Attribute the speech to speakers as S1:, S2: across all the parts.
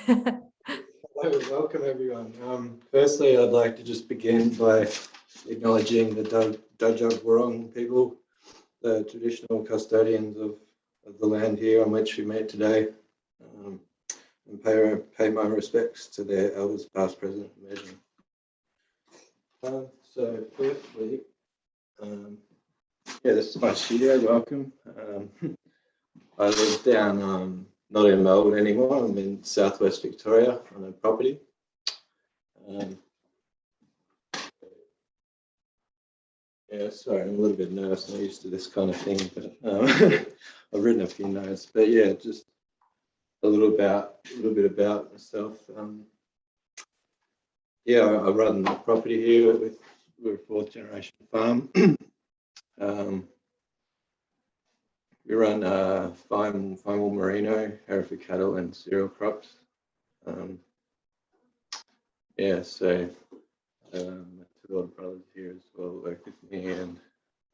S1: Hello, welcome everyone. Firstly, I'd like to just begin by acknowledging the Djab Wurrung people, the traditional custodians of the land here on which we meet today, and pay my respects to their elders past, present, and emerging. So firstly, yeah, this is my studio, welcome. I live down, not in Melbourne anymore, I'm in southwest Victoria on a property. Yeah, sorry, I'm a little bit nervous, I'm not used to this kind of thing, but I've written a few notes, but yeah, just a little bit about myself. Yeah, I run the property here we're a fourth generation farm. We run fine wool merino, Hereford cattle, and cereal crops. Yeah, so my two older brothers here as well work with me, and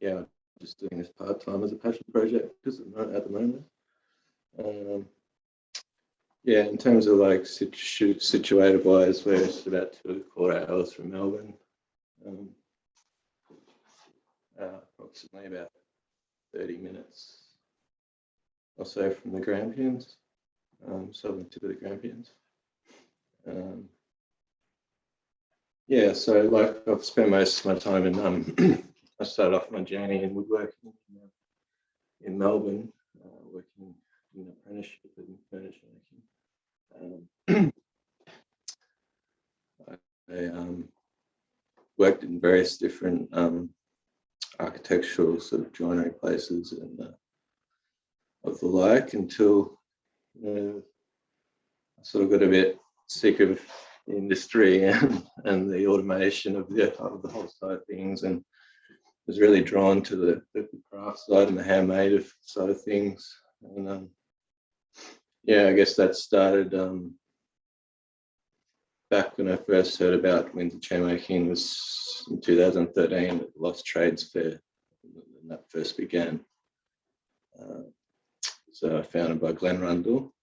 S1: yeah, I'm just doing this part time as a passion project at the moment. Yeah, in terms of like situated wise, we're just about 2.25 hours from Melbourne. Approximately about 30 minutes or so from the Grampians, southern tip of the Grampians. Yeah, so like I've spent most of my time in, I started off my journey in woodworking in Melbourne, working in an apprenticeship in furniture making. I worked in various different architectural sort of joinery places and of the like until I sort of got a bit sick of the industry and the automation of the whole side of things, and was really drawn to the craft side and the handmade side of things. And yeah, I guess that started back when I first heard about Windsor chairmaking was in 2013 at the Lost Trades Fair, and that first began. So founded by Glenn Rundle.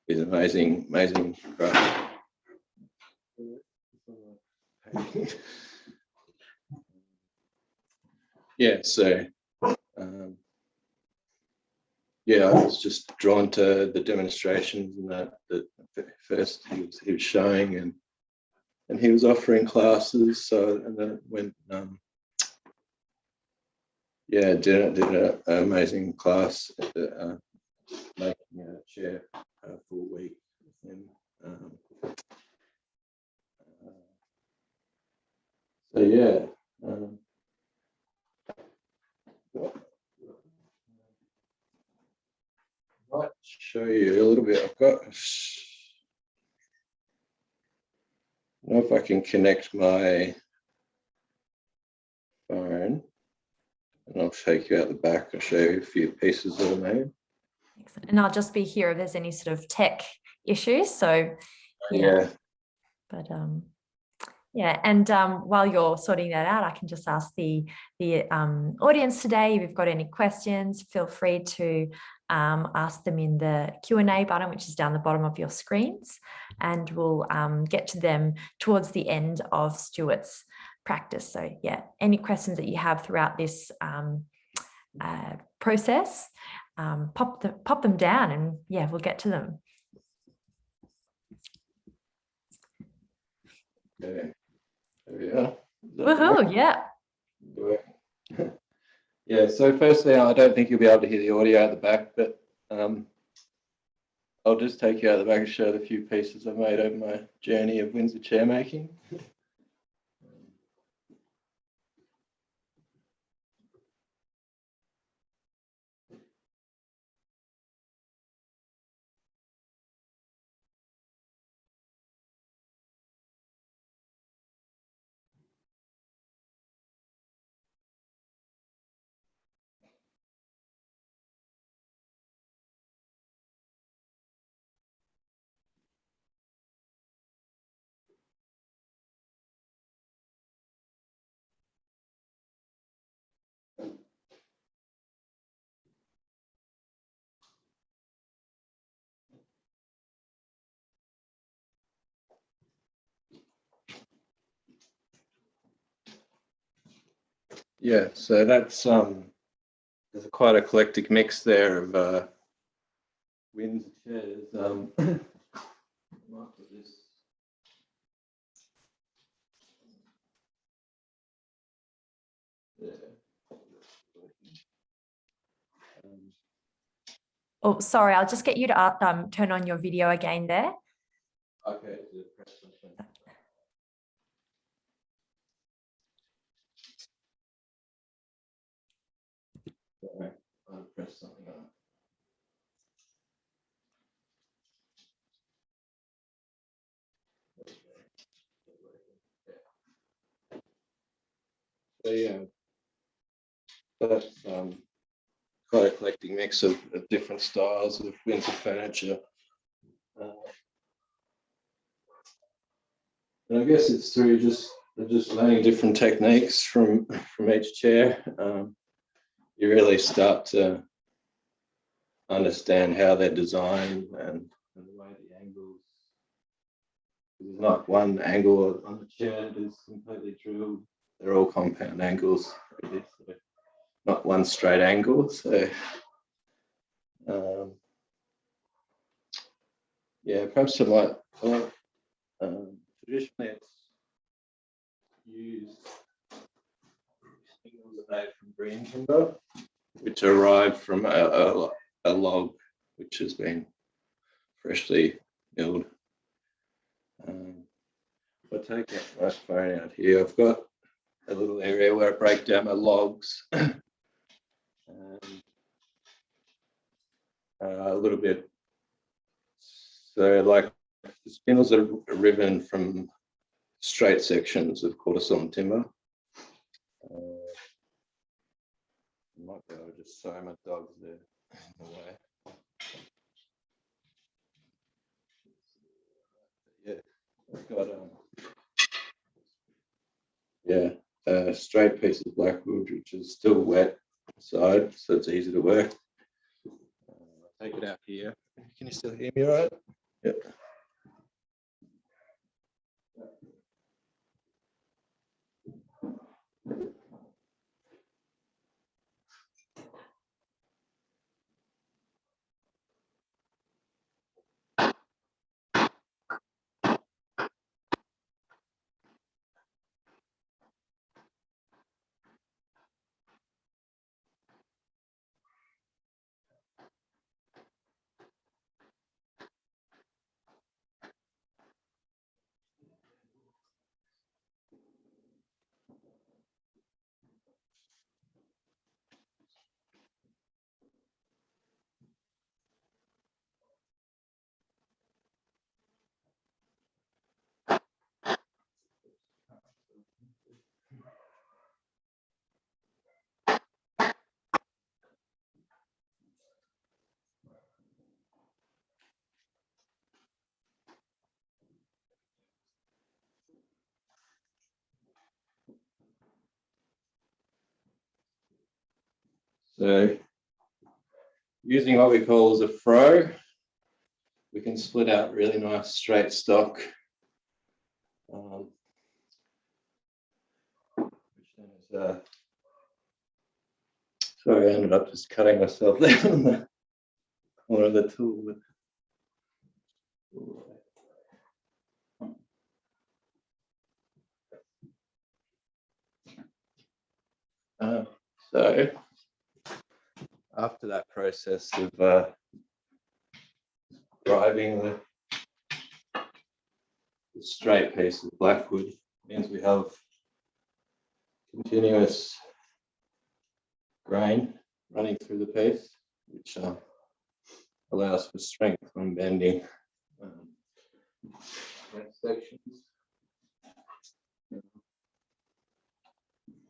S1: He's an amazing craft. Yeah, so yeah, I was just drawn to the demonstrations and that first he was showing, and he was offering classes. So and then went yeah, did an amazing class at making a chair for a week with him. So yeah. I might show you a little bit. I've got. I don't know if I can connect my phone, and I'll take you out the back. I'll show you a few pieces that I made.
S2: Excellent. And I'll just be here if there's any sort of tech issues. So
S1: yeah.
S2: But yeah, and while you're sorting that out, I can just ask the audience today, if you've got any questions, feel free to ask them in the Q&A button, which is down the bottom of your screens, and we'll get to them towards the end of Stuart's practice. So yeah, any questions that you have throughout this process, pop them down, and yeah, we'll get to them.
S1: Okay. There we are.
S2: Woohoo! Yeah.
S1: Yeah. So firstly, I don't think you'll be able to hear the audio at the back, but I'll just take you out the back and show the few pieces I've made over my journey of Windsor chair making. Yeah, so that's there's quite a eclectic mix there of Windsor chairs. Might put this. Yeah.
S2: Oh, sorry, I'll just get you to turn on your video again there.
S1: Okay, to press something. Sorry, I'll press something on. So yeah, that's quite a eclectic mix of different styles of Windsor furniture. And I guess it's through just learning different techniques from each chair. You really start to understand how they're designed and the way the angles. There's not one angle on the chair that is completely drilled. They're all compound angles, really, so not one straight angle. So yeah, perhaps traditionally it's used. Spindles are made from green timber, which arrived from a log which has been freshly milled. If I take my phone out here, I've got a little area where I break down my logs. A little bit. So like the spindles are riven from straight sections of quarter-sawn timber. I might be able to just sorry, my dog's there in the way. Yeah, I've got a straight piece of blackwood which is still wet inside, so it's easy to work. I'll take it out here. Can you still hear me all right? Yep. So using what we call as a fro, we can split out really nice straight stock. Which then is, sorry, I ended up just cutting myself there on the corner of the tool. So after that process of driving the straight piece of blackwood, means we have continuous grain running through the piece, which allows for strength when bending sections.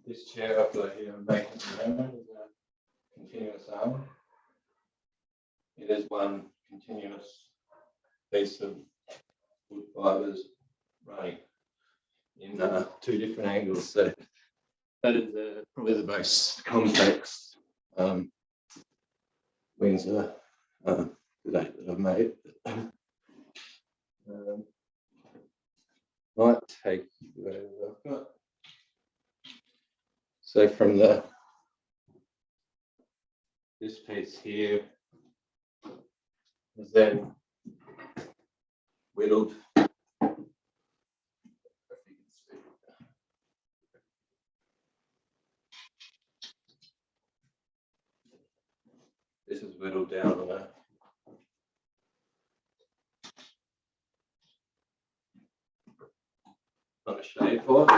S1: This chair I've got here I'm making at the moment is a continuous arm. It is one continuous piece of wood fibres running in two different angles. So that is probably the most complex Windsor to date that I've made. Might take you over. I've got. So So from this piece here was then whittled. This is whittled down on a shade board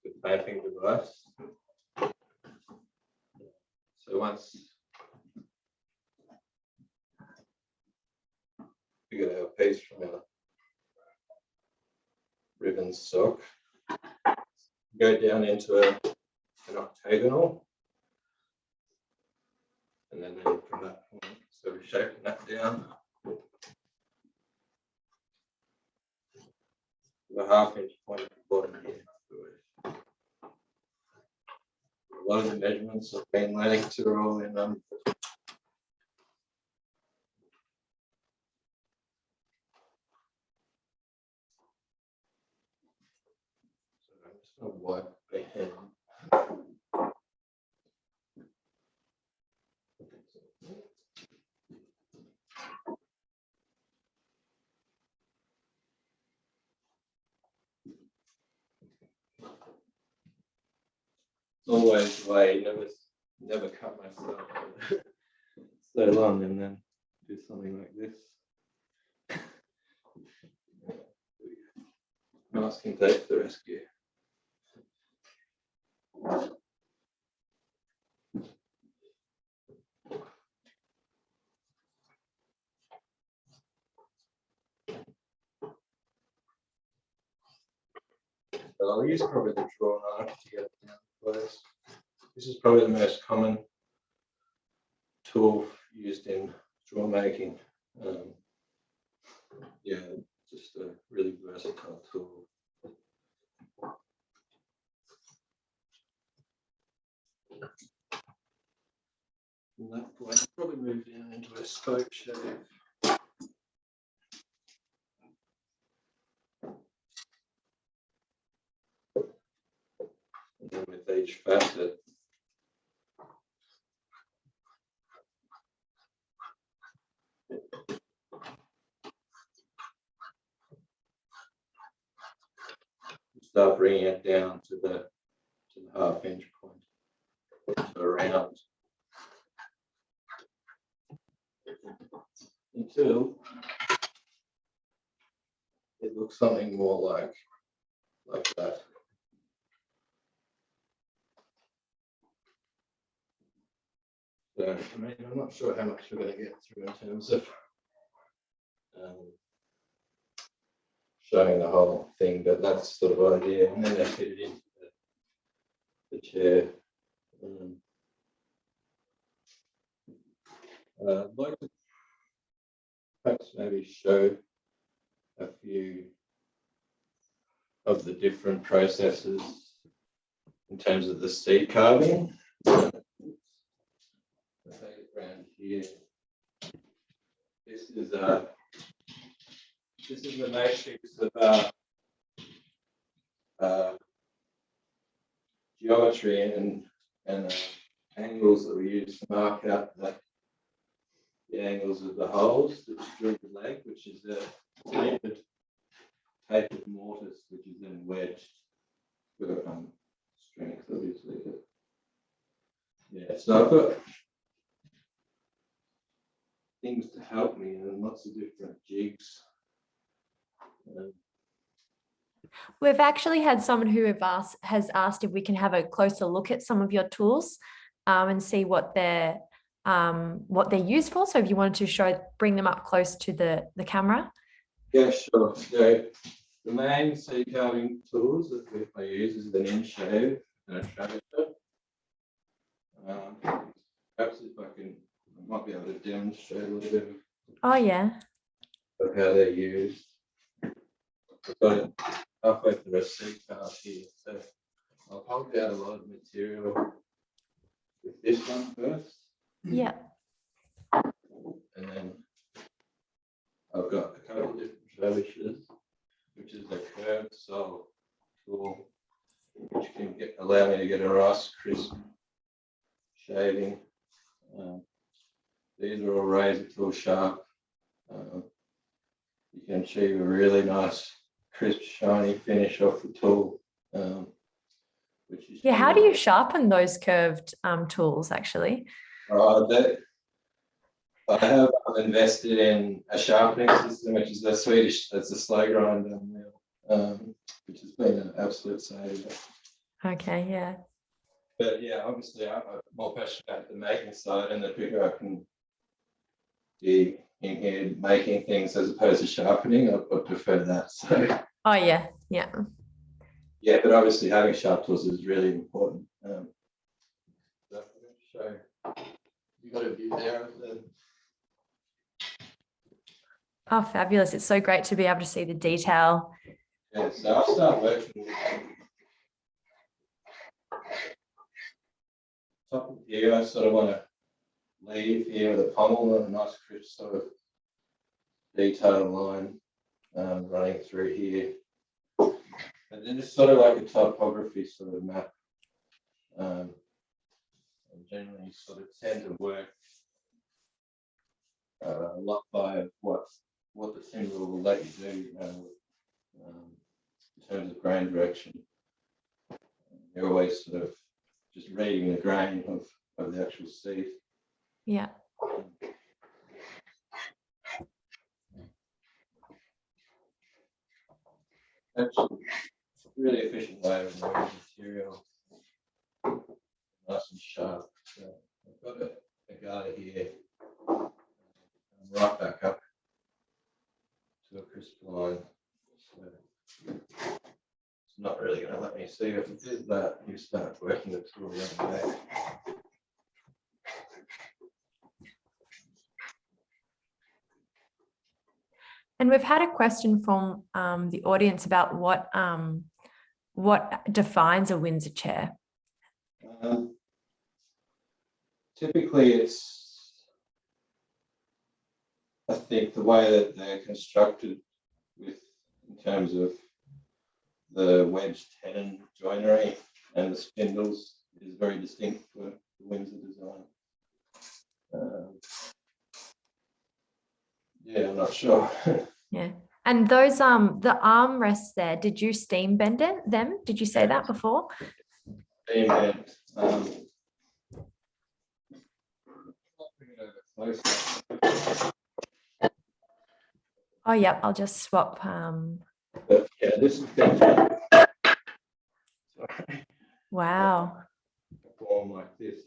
S1: with clamping device. So once we get our piece from our ribbon sock, go down into an octagonal, and then from that point, so we're shaping that down. The 1/2 inch point at the bottom here. A lot of the measurements I've been learning to roll in So I'm just going to wipe my hand. Always the way, never cut myself so long and then do something like this. Masking tape to the rescue. So I'll use probably the draw knife to get it down close. This is probably the most common tool used in draw making. Yeah, just a really versatile tool. From that point, I'll probably move down into a spoke shave. And then with each facet, start bringing it down to the 1/2 inch point, so around until it looks something more like that. So I mean, I'm not sure how much we're going to get through in terms of showing the whole thing, but that's sort of idea. And then I fit it into the chair. I'd like to perhaps maybe show a few of the different processes in terms of the seed carving. I'll take it around here. This is the matrix of geometry and angles that we use to mark out the angles of the holes that drill the leg, which is a tapered mortise, which is then wedged with strength, obviously. But yeah, so I've got things to help me and lots of different jigs.
S2: We've actually had someone who has asked if we can have a closer look at some of your tools and see what they're used for. So if you wanted to bring them up close to the camera.
S1: Yeah, sure. So the main seed carving tools that I use is an inch shave and a traverser. Perhaps if I might be able to demonstrate a little bit of how they're used. I've got it halfway through a seed carve here, so I'll hold out a lot of material with this one first.
S2: Yeah.
S1: And then I've got a couple of different trebuchets, which is a curved sole tool. which can allow me to get a nice crisp shaving. These are all razor tool sharp. You can achieve a really nice, crisp, shiny finish off the tool. Which is
S2: How do you sharpen those curved tools actually?
S1: I have invested in a sharpening system, which is it's a slow grinder mill, which has been an absolute saver.
S2: Okay, yeah.
S1: But yeah, obviously I'm more passionate about the making side, and the quicker I can be in here making things as opposed to sharpening, I prefer that. So.
S2: Oh yeah, yeah.
S1: Yeah, but obviously having sharp tools is really important. So I'm going to show you got a view there of the.
S2: Oh, fabulous. It's so great to be able to see the detail.
S1: Yeah, so I'll start working with top of here. I sort of want to leave here with a pommel and a nice crisp sort of detail line running through here. And then it's sort of like a topography sort of map. And generally sort of tend to work a lot by what the timber will let you do, in terms of grain direction. You're always sort of just reading the grain of the actual seed.
S2: Yeah.
S1: Actually, it's a really efficient way of moving material, nice and sharp. So I've got a garter here, right back up to a crisp line. So it's not really going to let me see. If it did that, you start working the tool the other way.
S2: And we've had a question from the audience about what defines a Windsor chair.
S1: Typically, it's, I think, the way that they're constructed in terms of the wedge tenon joinery and the spindles is very distinct for the Windsor design. Yeah, I'm not sure.
S2: Yeah. And those the armrests there, did you steam bend them? Did you say that before?
S1: Steam bent. Bring it over closer.
S2: Oh yeah, I'll just swap.
S1: But yeah, this is definitely. Sorry.
S2: Wow.
S1: Form like this.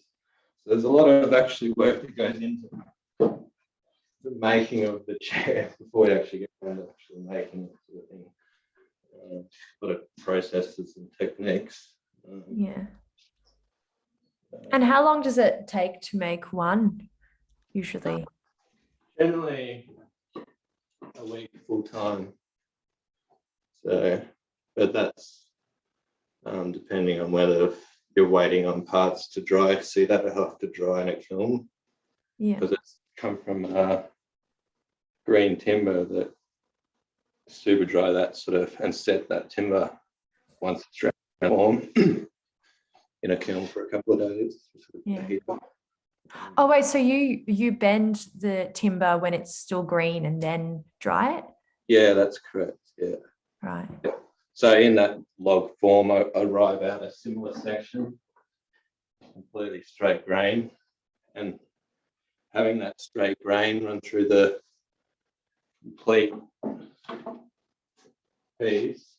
S1: So there's a lot of actually work that goes into the making of the chair before you actually get around to actually making it, sort of thing. A lot of processes and techniques.
S2: Yeah. And how long does it take to make one, usually?
S1: Generally, a week full time. So, but that's depending on whether you're waiting on parts to dry. See, that will have to dry in a kiln.
S2: Yeah.
S1: Because it's come from green timber that super dry that sort of and set that timber once it's warm in a kiln for a couple of days.
S2: Yeah. Oh wait, so you bend the timber when it's still green and then dry it?
S1: Yeah, that's correct. Yeah.
S2: Right.
S1: Yeah. So in that log form, I arrive out a similar section, completely straight grain, and having that straight grain run through the complete piece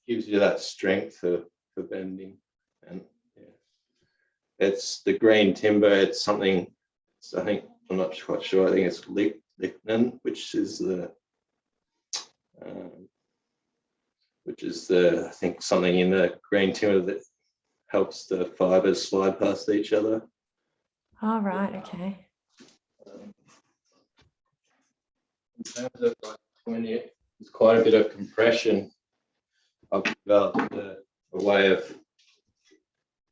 S1: gives you that strength for bending. And yeah, it's the green timber. It's something. I think I'm not quite sure. I think it's lignin, which is I think something in the green timber that helps the fibers slide past each other.
S2: All right. Okay.
S1: In terms of like when there's quite a bit of compression, I've developed a way of,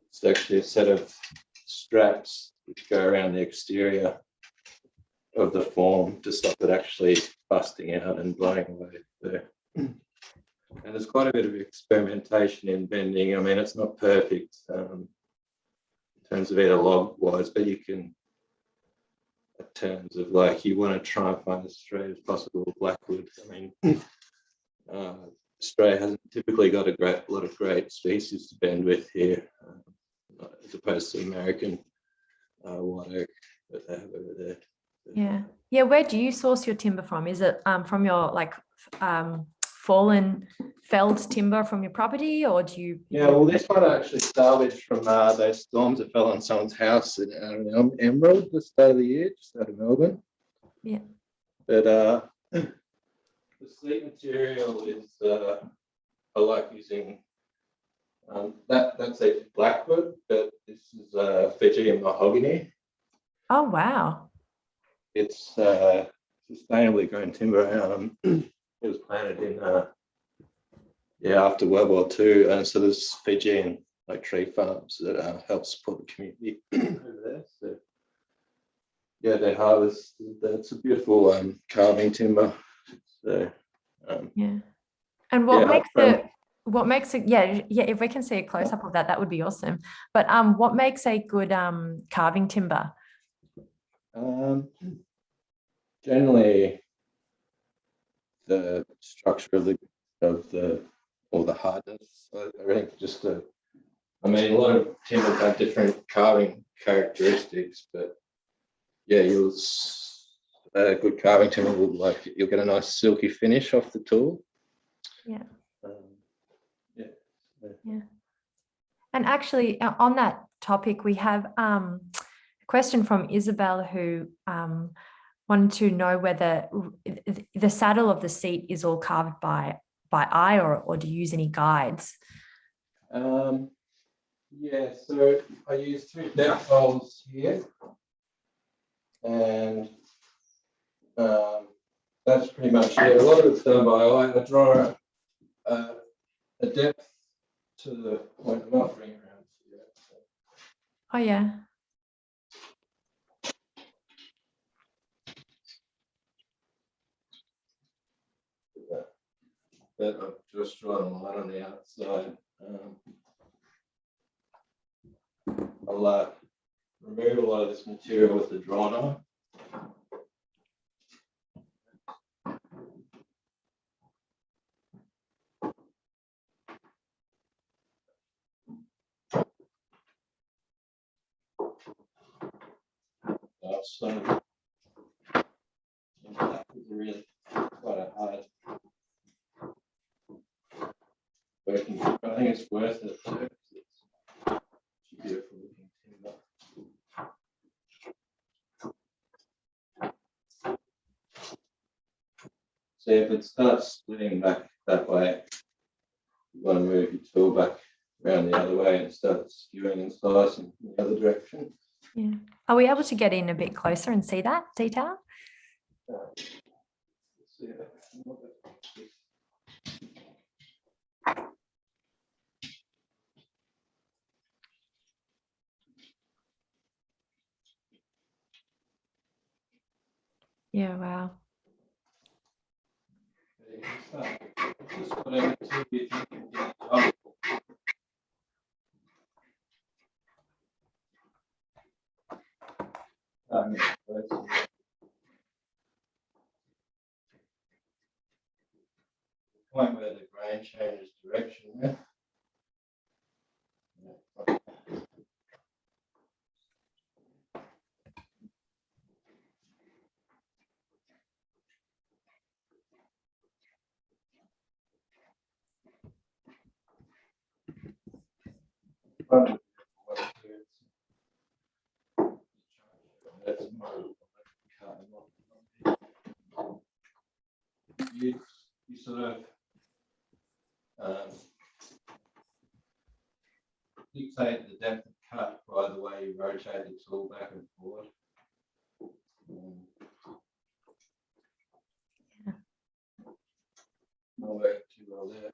S1: it's actually a set of straps which go around the exterior of the form to stop it actually busting out and blowing away. And there's quite a bit of experimentation in bending. I mean, it's not perfect in terms of either log wise, but you can, in terms of like, you want to try and find as straight as possible with blackwood. I mean, Australia hasn't typically got a lot of great species to bend with here, as opposed to American white oak that they have over there.
S2: Yeah. Yeah. Where do you source your timber from? Is it from your like fallen felled timber from your property, or do you?
S1: Yeah, well, this one I actually salvaged from those storms that fell on someone's house in Emerald the start of the year, just out of Melbourne.
S2: Yeah.
S1: But the sleep material is I like using that's a blackwood, but this is Fijian mahogany.
S2: Oh wow.
S1: It's sustainably grown timber. It was planted in after World War II, and so there's Fijian like tree farms that help support the community over there. So yeah, they harvest. It's a beautiful carving timber. So
S2: yeah. And what makes it if we can see a close up of that, that would be awesome. But what makes a good carving timber?
S1: Generally the structure of the or the hardness. I think just I mean, a lot of timbers have different carving characteristics, but yeah, a good carving timber will you'll get a nice silky finish off the tool.
S2: Yeah.
S1: Yeah.
S2: And actually, on that topic, we have a question from Isabel, who wanted to know whether the saddle of the seat is all carved by eye, or do you use any guides?
S1: Yeah, so I use 2 depth holes here, and that's pretty much it. A lot of it's done by eye. I draw a depth to the point. I'm offering around here.
S2: Oh yeah.
S1: But I've just drawn a line on the outside. I'll remove a lot of this material with the draw knife. So that was really quite a hard working. I think it's worth it too. It's beautiful looking timber. So if it starts splitting back that way, you want to move your tool back around the other way and start skewing and slicing in the other direction.
S2: Yeah. Are we able to get in a bit closer and see that detail? Yeah, wow.
S1: Point where the grain changes direction there. You sort of dictate the depth of cut by the way you rotate the tool back and forward. Not working too well there.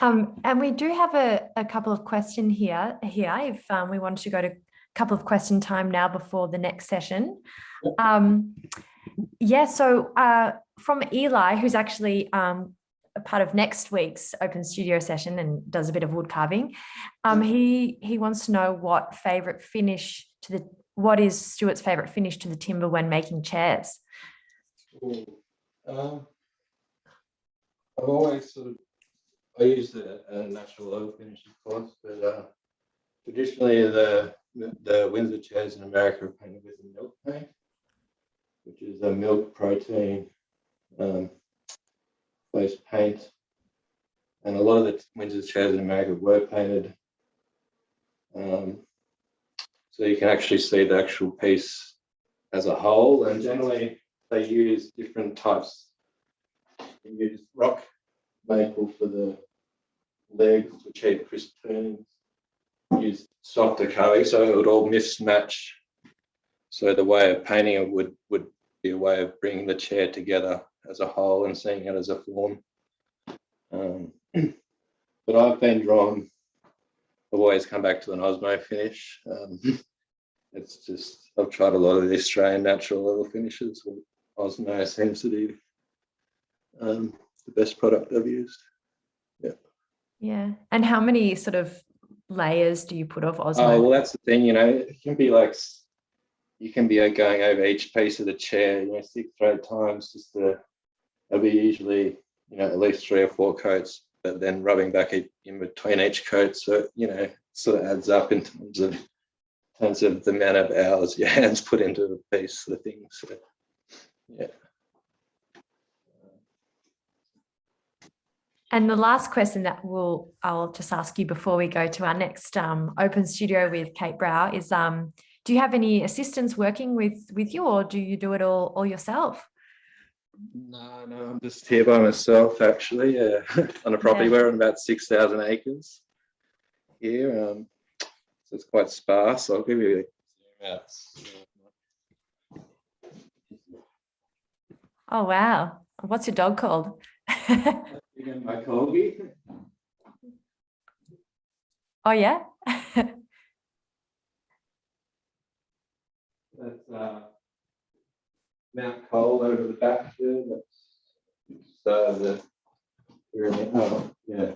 S2: And we do have a couple of questions here. If we wanted to go to a couple of question time now before the next session. So from Eli, who's actually a part of next week's open studio session and does a bit of wood carving. He wants to know what is Stuart's favorite finish to the timber when making chairs?
S1: I've always I use the natural oil finish, of course, but traditionally the Windsor chairs in America are painted with a milk paint, which is a milk protein based paint, and a lot of the Windsor chairs in America were painted, so you can actually see the actual piece as a whole. And generally they use different types. You use rock maple for the legs to achieve crisp turns. Use softer carving, so it would all mismatch. So the way of painting it would be a way of bringing the chair together as a whole and seeing it as a form. But I've been drawn. I've always come back to an Osmo finish. It's just I've tried a lot of the Australian natural oil finishes. Osmo seems to be the best product I've used.
S2: Yeah. And how many sort of layers do you put of Osmo?
S1: Oh, well, that's the thing, it can be like, you can be going over each piece of the chair, 6 or 8 times, it'll be usually, at least 3 or 4 coats, but then rubbing back in between each coat. So, it sort of adds up in terms of the amount of hours your hands put into a piece of the thing. So, yeah.
S2: And the last question that I'll just ask you before we go to our next open studio with Kate Brow is, do you have any assistants working with you, or do you do it all yourself?
S1: No, I'm just here by myself, actually, on a property. We're on about 6,000 acres here, so it's quite sparse. I'll give you a zoom out.
S2: Oh, wow. What's your dog called?
S1: My corgi.
S2: Oh, yeah?
S1: That's Mount Cole over the back there. That's the pyramid. Oh, yeah.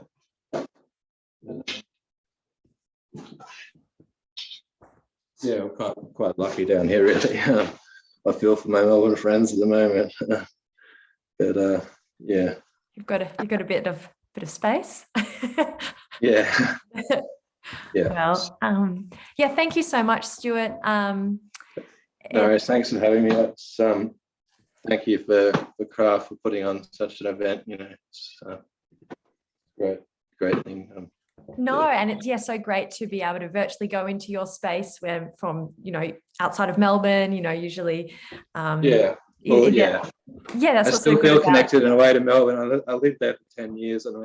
S1: Yeah, we're quite lucky down here, really. I feel for my Melbourne friends at the moment, but yeah.
S2: You've got a bit of space.
S1: Yeah. Yeah.
S2: Well, thank you so much, Stuart.
S1: No worries. Thanks for having me. Thank you for Craft for putting on such an event. It's great thing.
S2: And it's so great to be able to virtually go into your space where from outside of Melbourne, usually that's
S1: I still feel connected in a way to Melbourne. I lived there for 10 years, so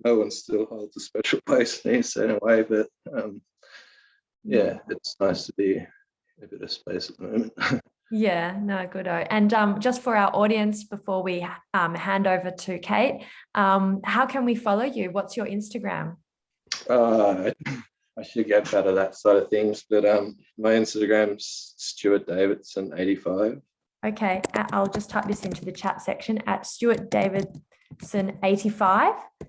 S1: Melbourne still holds a special place for me, so in a way, but it's nice to be a bit of space at the moment.
S2: Yeah, no, good. And just for our audience, before we hand over to Kate, how can we follow you? What's your Instagram?
S1: I should get better at that side of things, but my Instagram's Stuart Davidson 85.
S2: Okay, I'll just type this into the chat section at Stuart Davidson 85.